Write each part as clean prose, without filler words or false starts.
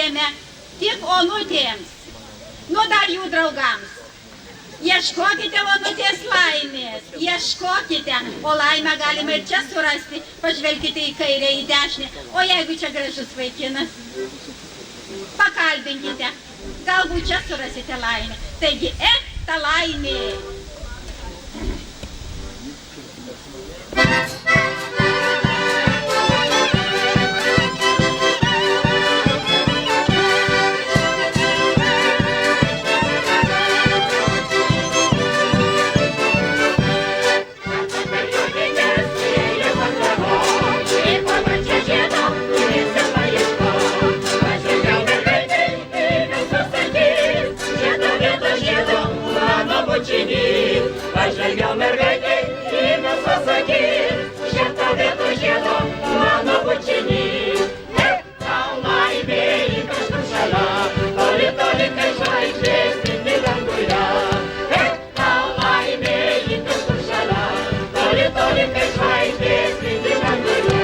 nelaimę tik onutėms, nu dar jų draugams. Ieškokite onutės laimės, ieškokite, o laimę galime ir čia surasti, pažvelkite į kairę, į dešinę, o jeigu čia gražus vaikinas, pakalbinkite, galbūt čia surasite laimę. Taigi, ta laimė. Pažvelgiau mergaitė į visas akis, šitą vietą žiedo mano bučinys. Tau laimė į kažkur šalia, toli, toli, kai žvaigždės spindi danguje. Tau laimė į kažkur šalia, toli, toli, kai žvaigždės spindi danguje.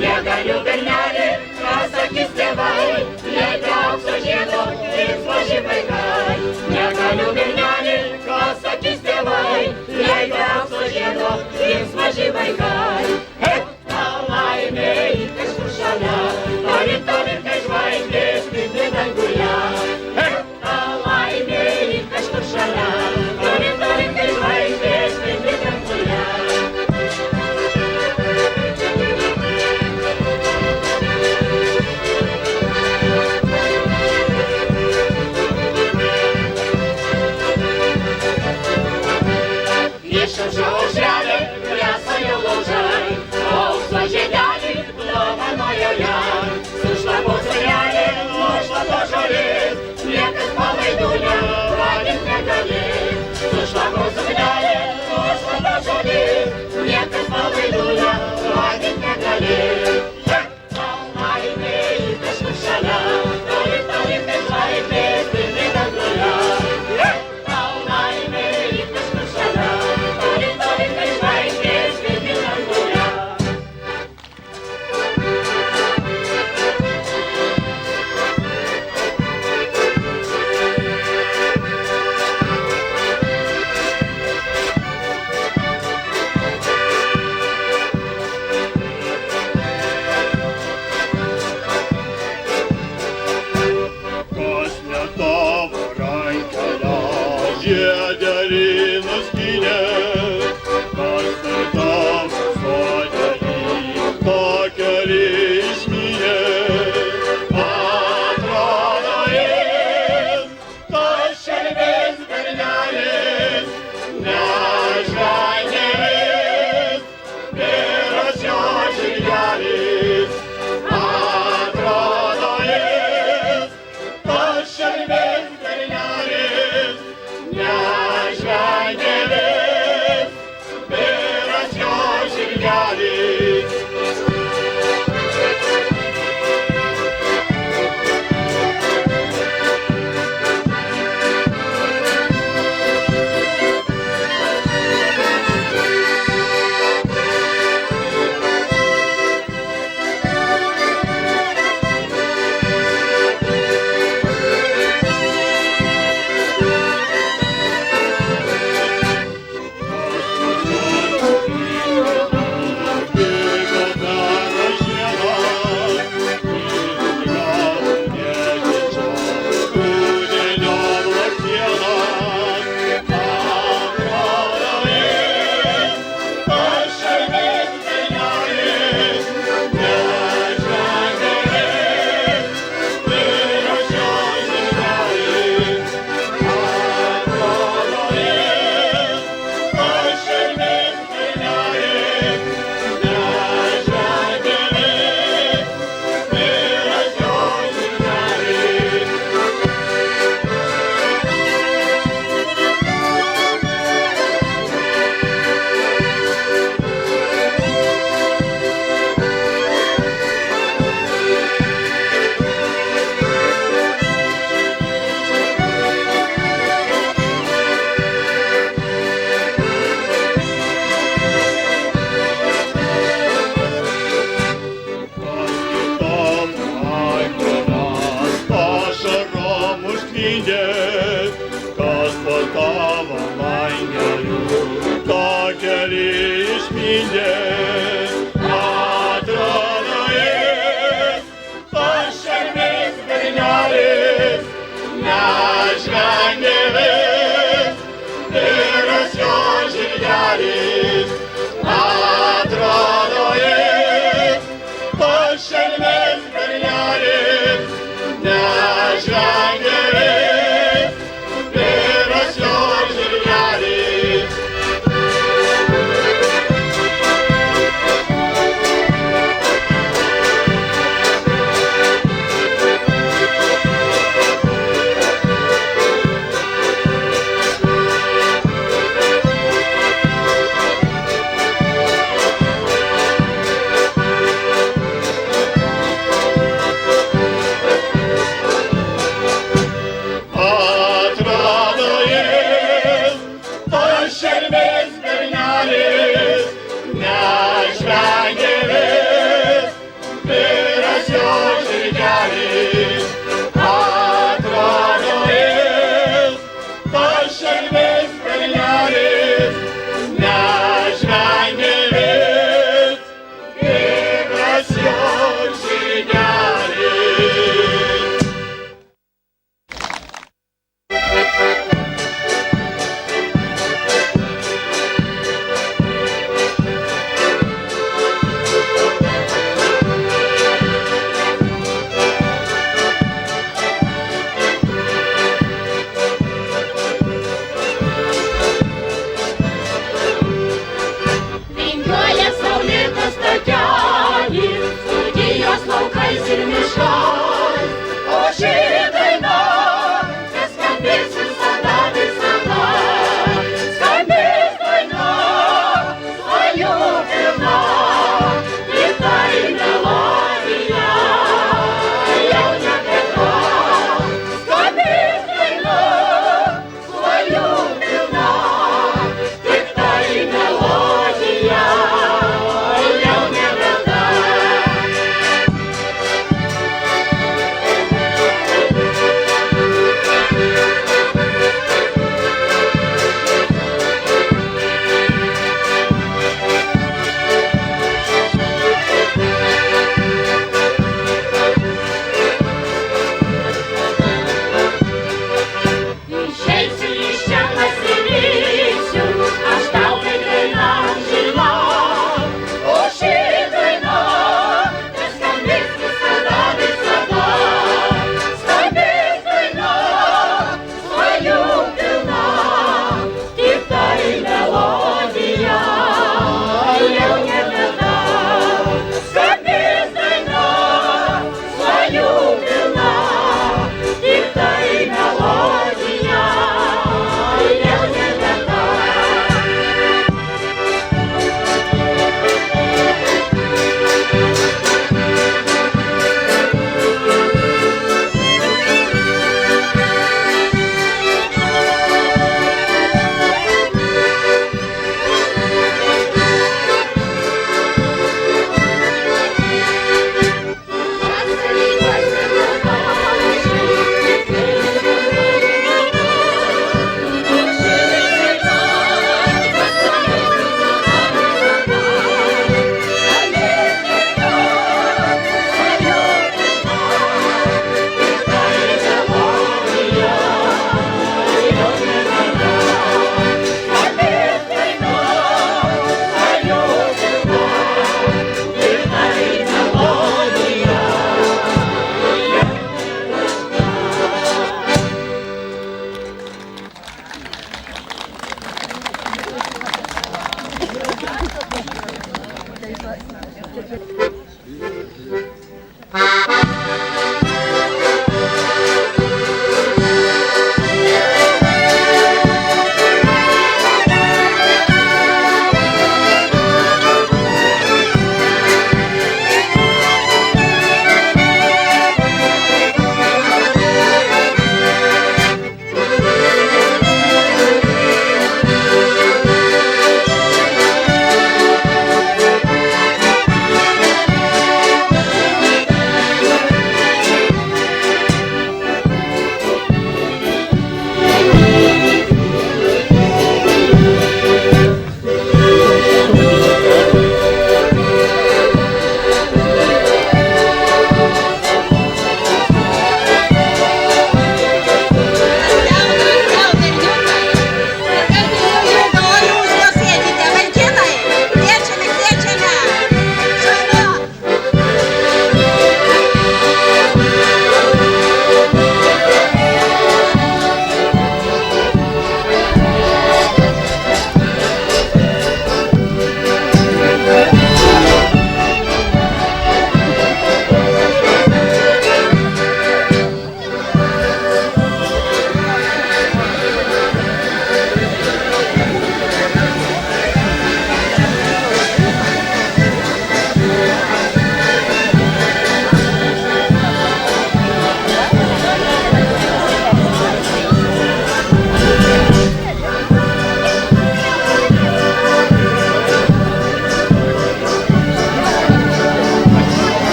Negaliu bernelį, kas sakys tėvai, jei be aukso žiedo liks maži vaikai. Negaliu bernelį, kas sakys tėvai, jei be aukso žiedo liks maži vaikai. Tau laimė į kažkur šalia, toli, toli, kai žvaigždės spindi danguje. Tau laimė į kažkur šalia, toli, toli, kai žvaigždės spindi danguje. Išaušo aušrelė, bręsta jau laužai,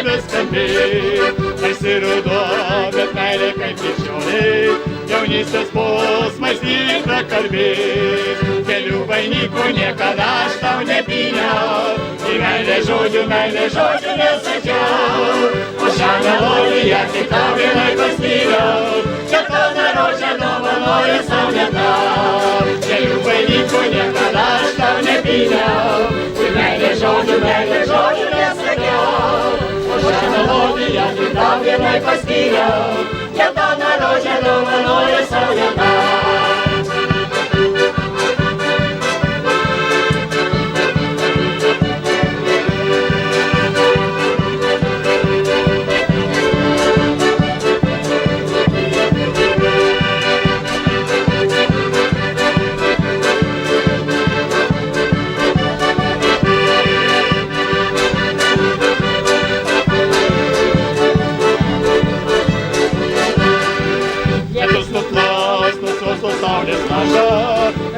vis skambi. Tarsi ruduo, bet meilė kaip krikščioniai, jaunystės posmais lyga kalbės. Kelių vainikų niekada aš tau nepyniau, į meilę žodžių nesakiau. O šią melodiją tik tau vienai paskyriau, geltoną rožę dovanoju sau ne tau. Kelių vainikų niekada aš tau nepyniau, į meilę žodžių nesakiau. O šią melodiją tik tau vienai paskyriau, geltoną rožę dovanoju sau ne tau.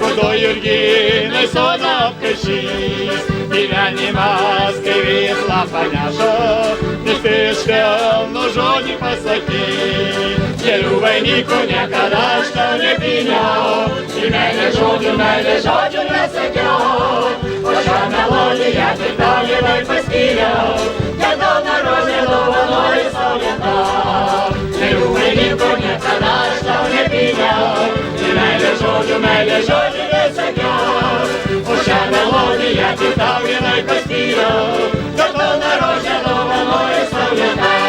Rudoj jurginai sodą apkaišys, gyvenimas kai vyslą paneša, vis iš švelnų žodį pasakys. Kelių vainikų niekada aš tau nepyniau, į meilę žodžių nesakiau. O šią melodiją tik tau vienai paskyriau, geltoną rožę dovanoju sau ne tau. Kelių vainikų niekada aš tau nepyniau, į meilę žodžių nesakiau. O šią melodiją tik tau vienai paskyriau, geltoną rožę dovanoju sau ne tau.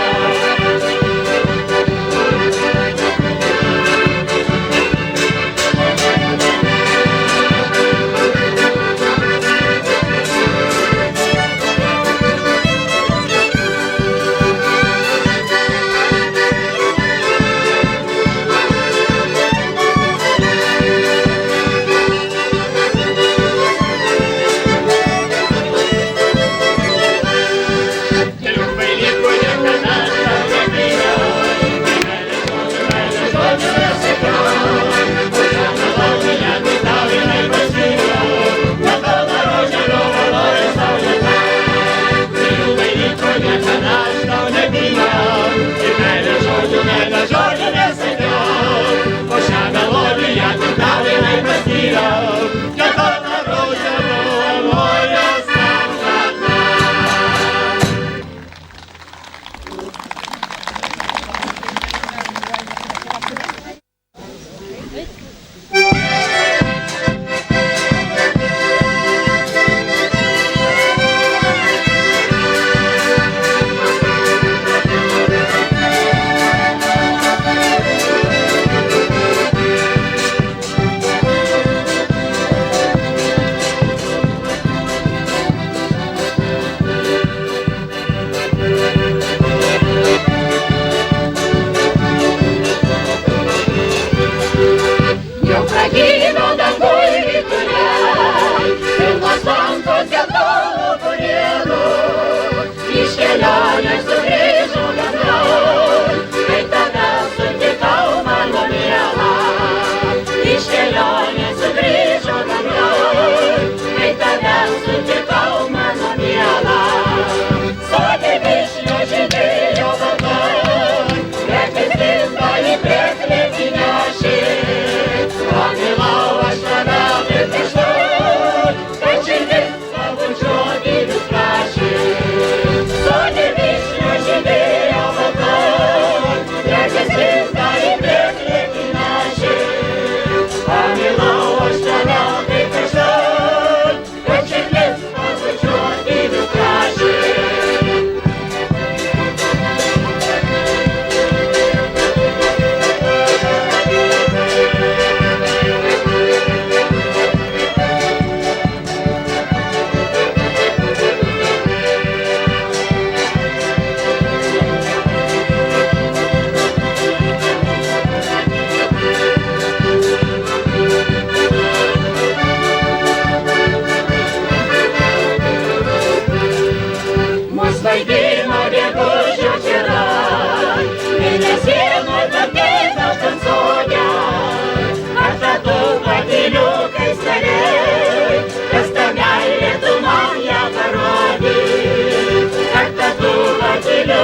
Giliu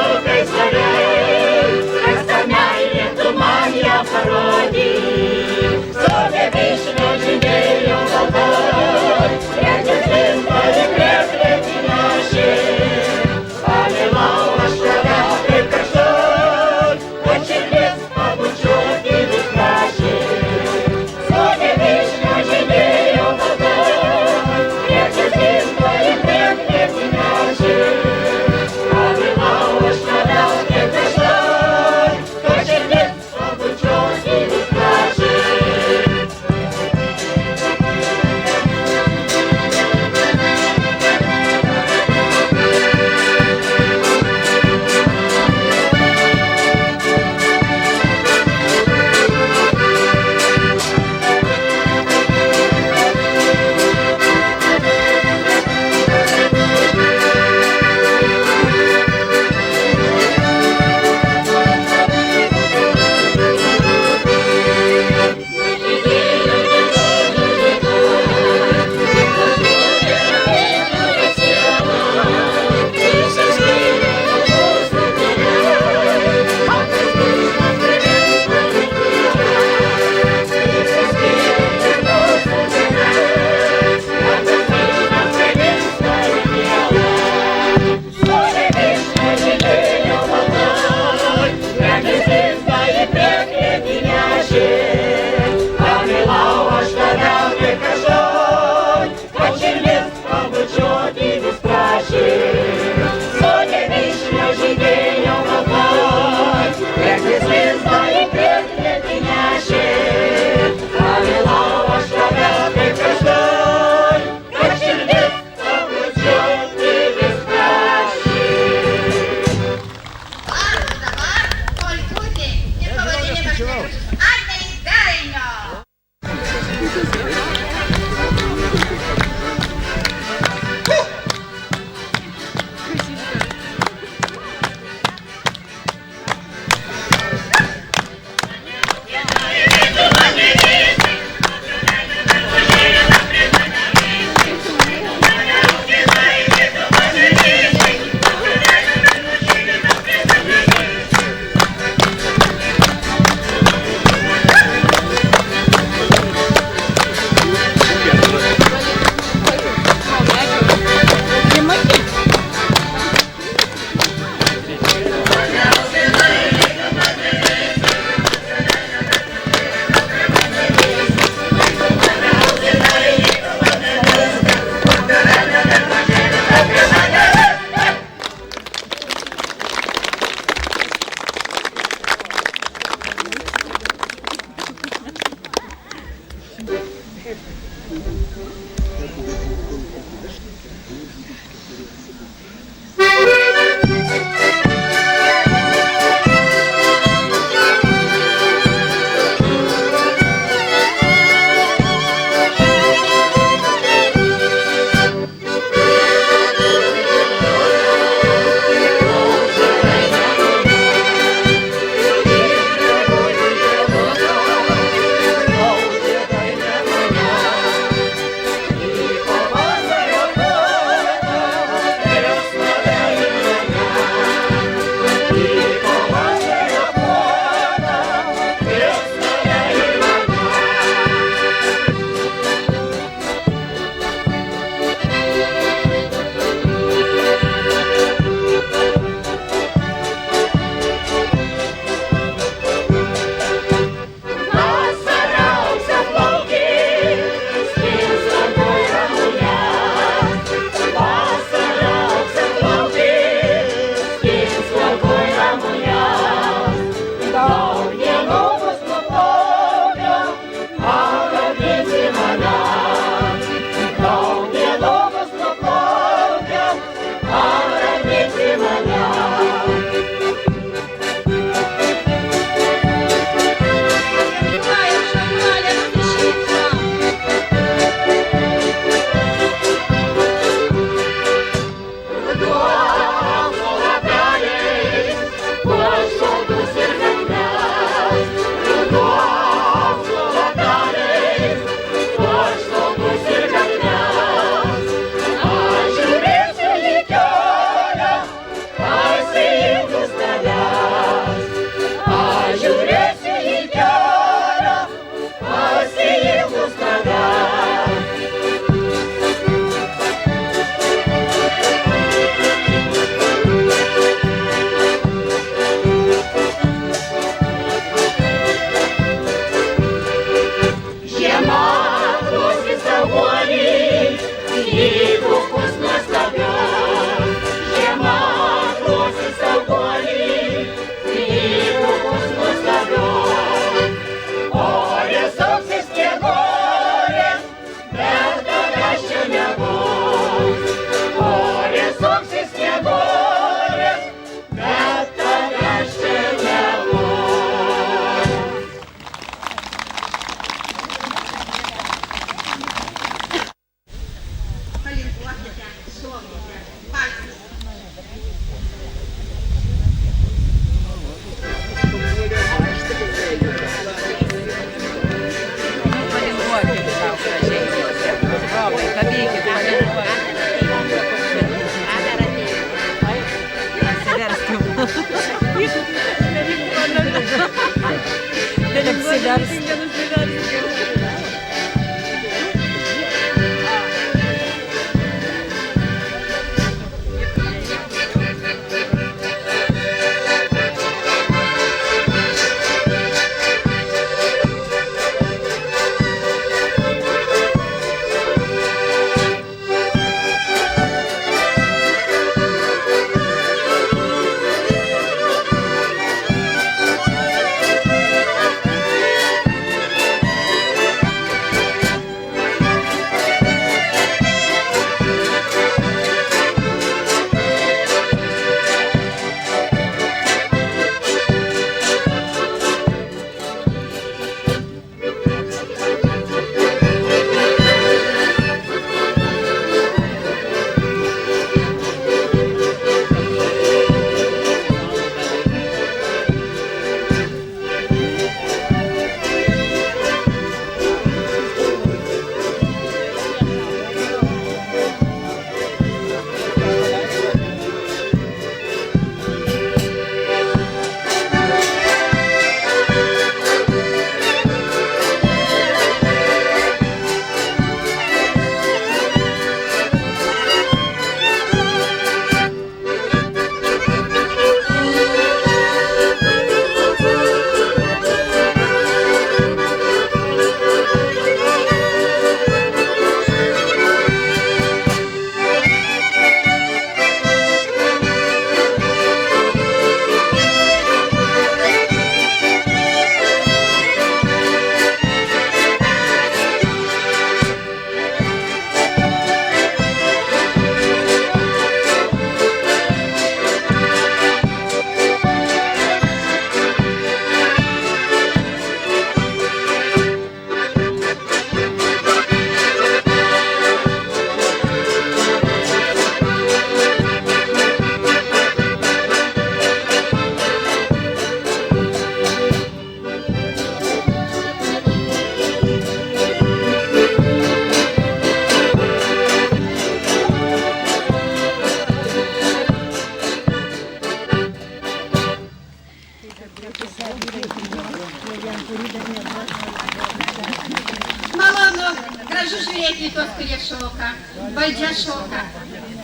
Prašau žiūrėti į tos, kurie šoka. Valdžia šoka.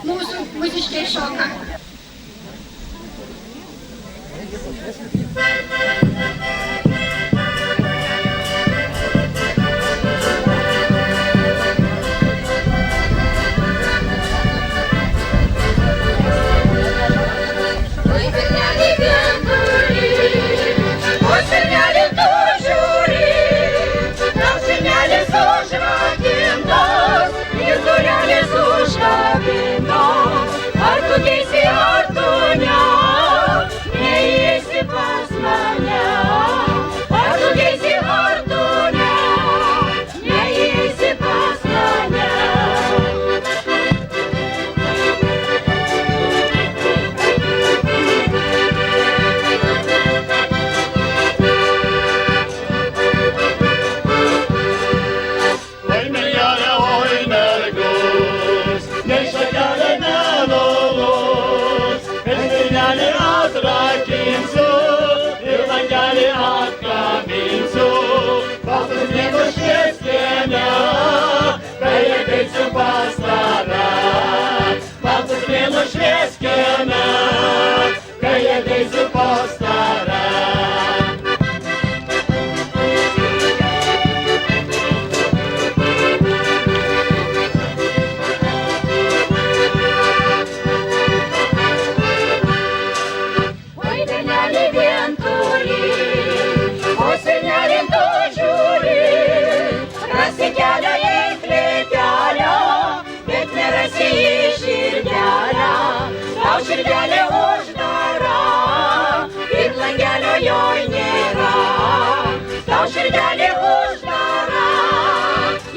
Mūsų muziškai šoka. Ar tu geisi, ar tu ne, neįeisi pas mane. Ar tu geisi, ar tu ne, neįeisi pas mane. Oi mergelė, oi mergus, nei šakelė nenulūs. Stirnelį atrakinsiu ir langelį atkabinsiu. Baltus mėnus šviesienę, kai ateisiu pas tave. Baltus mėnus šviesienę, kai ateisiu pas tave. Širdelė uždara ir langelio joj nėra. Tau širdelė uždara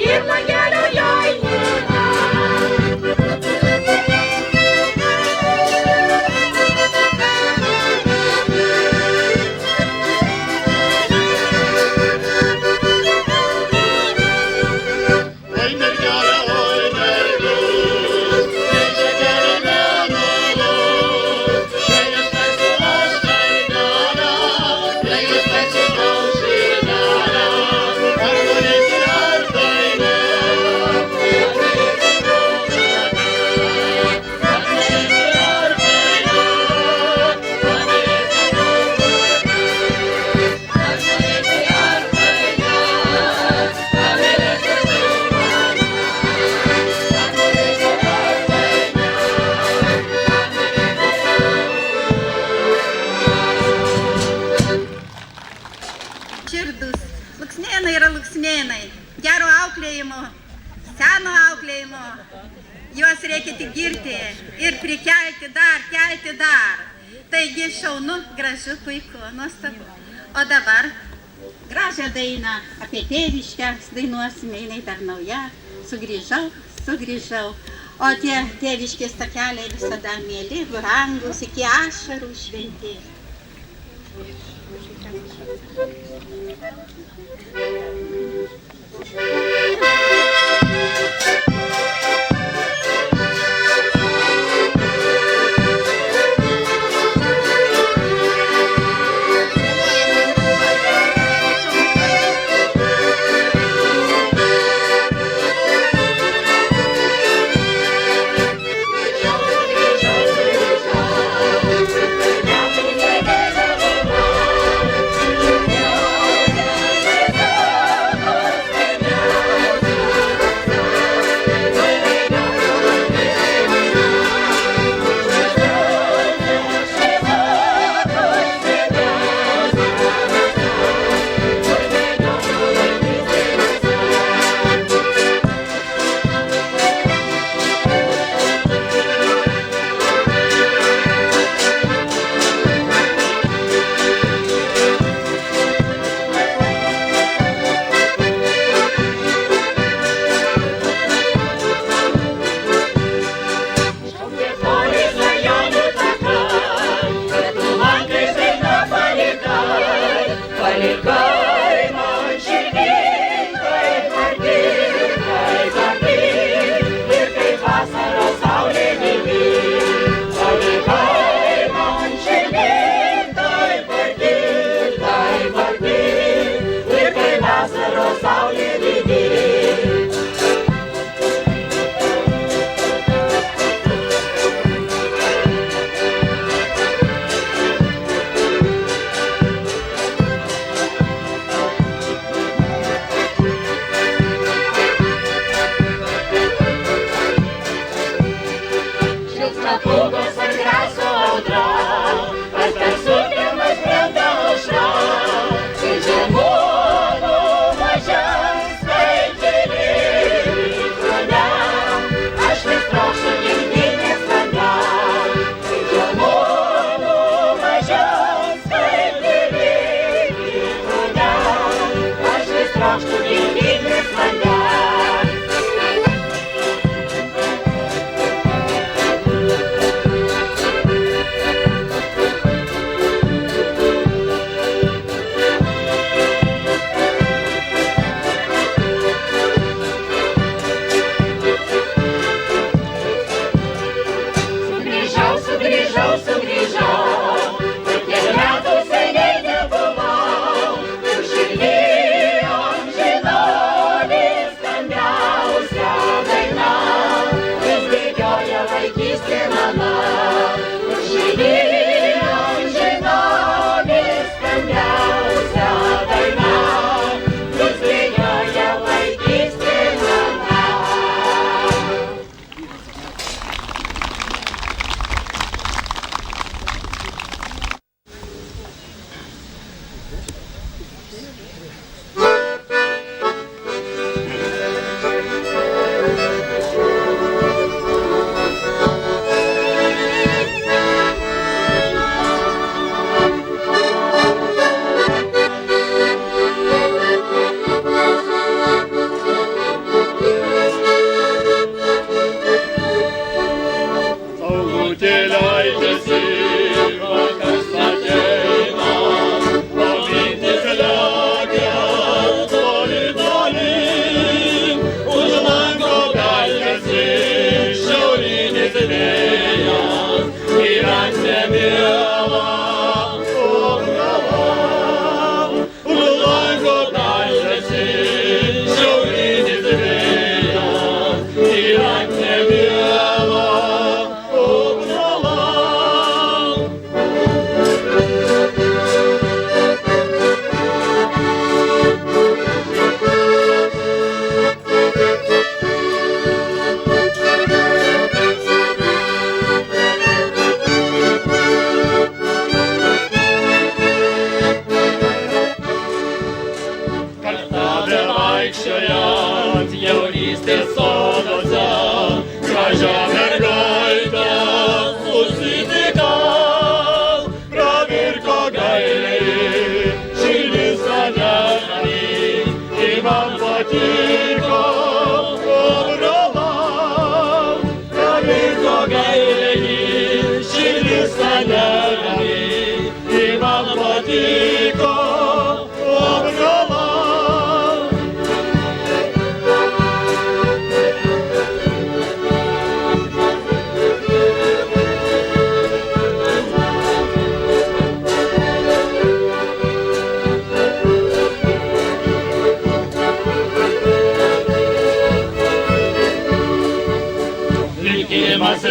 ir langelio joj nėra. Oi mergelė, oi mergus, nei šakelė nenulūs. Širdus. Luksnėnai yra luksnėnai. Gero auklėjimo, seno auklėjimo. Juos reikia tik girti ir prikelti dar, kelti dar. Taigi šaunu, gražu, puiku, nuostabu. O dabar gražią dainą apie tėviškę dainuosime, jinai dar nauja. Sugrįžau, sugrįžau. O tie tėviškės takeliai visada mėly, brangus, iki ašarų šventi.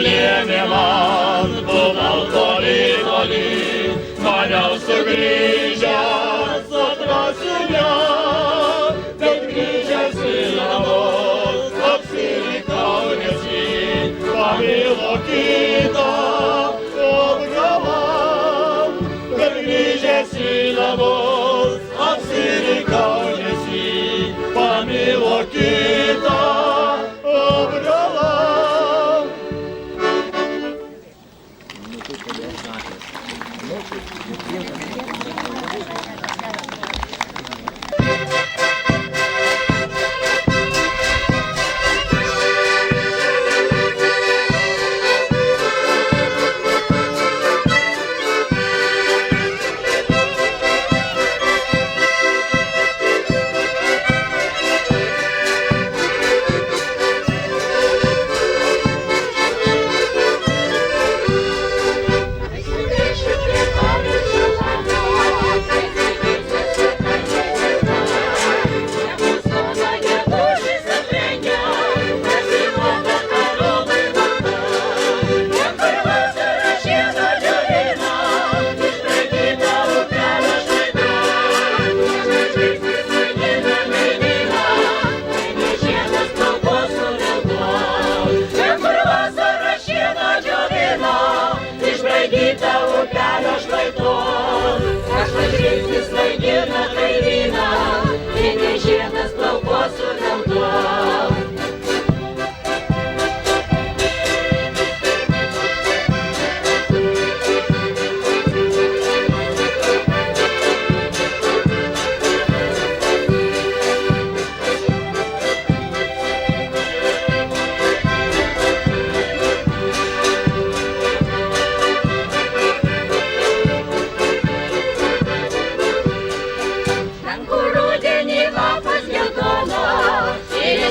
lėmė man, buvau toli, toli, maniau sugrįžęs atrasiu ją, bet grįžęs į namus apsirikau, nes jį pamilo kitą, o brolam, bet grįžęs į namus apsirikau, nes jį pamilo kitą, o brolam.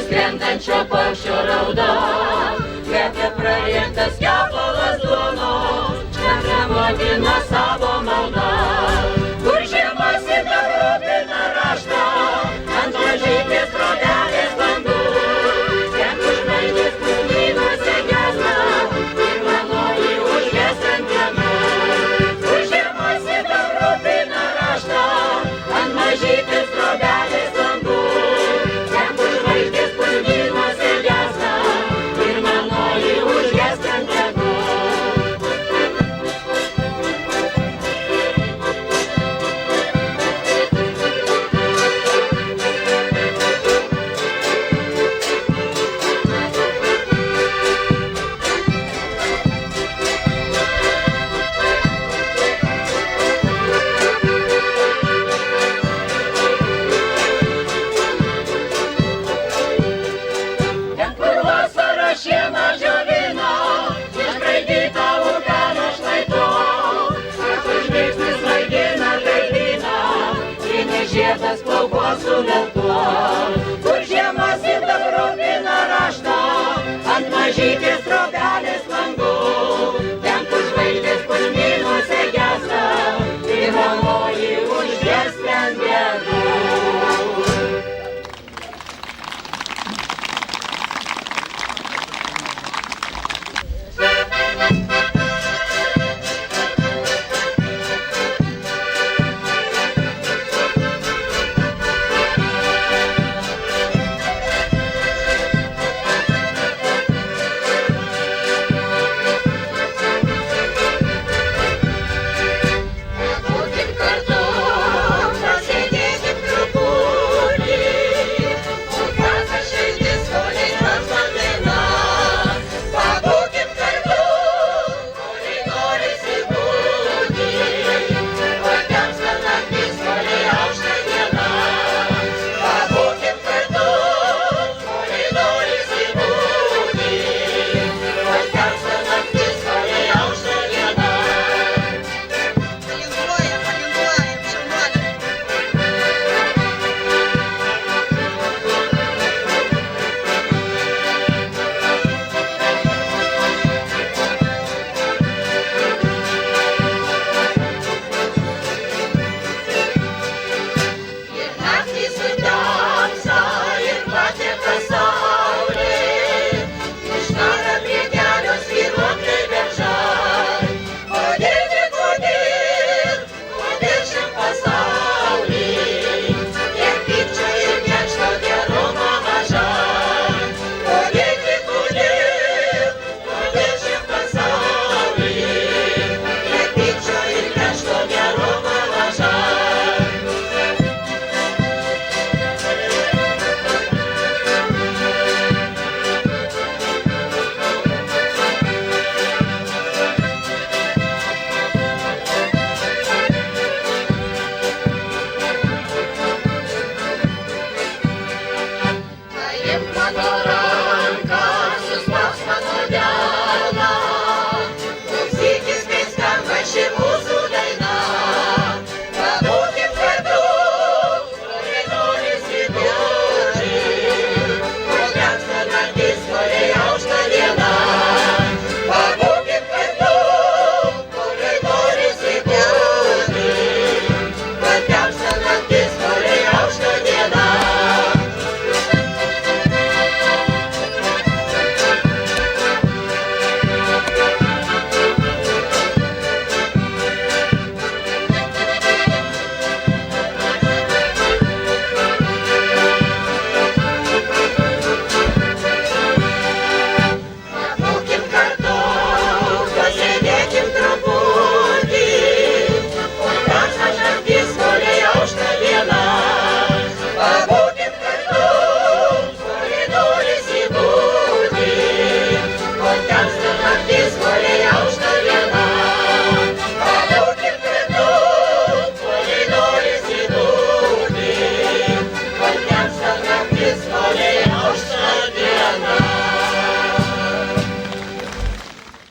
Krentančio paukščio rauda, kvepia praėktas kepalas duonos, šventė motina savo maldą. Kur žiemos ir rūpina raštą, ant mažytės trobelės bandų, ten kur žvaigždės pūlynuose gesna, ir manoji užgesant diena. Kur žiemos ir rūpina raštą, ant mažytės trobelės bandų, ten kur žvaigždės pūlynuose gesna, ir manoji užgesant diena. Ten kur vasara šieną džiovina, išbraidyta upelio šlaito, kartu žvilgsnis vaidina gaivyną, vynis žiedas plaukuos su veltuo. Kur žiemos ir rūpina raštą, ant mažytės trobelės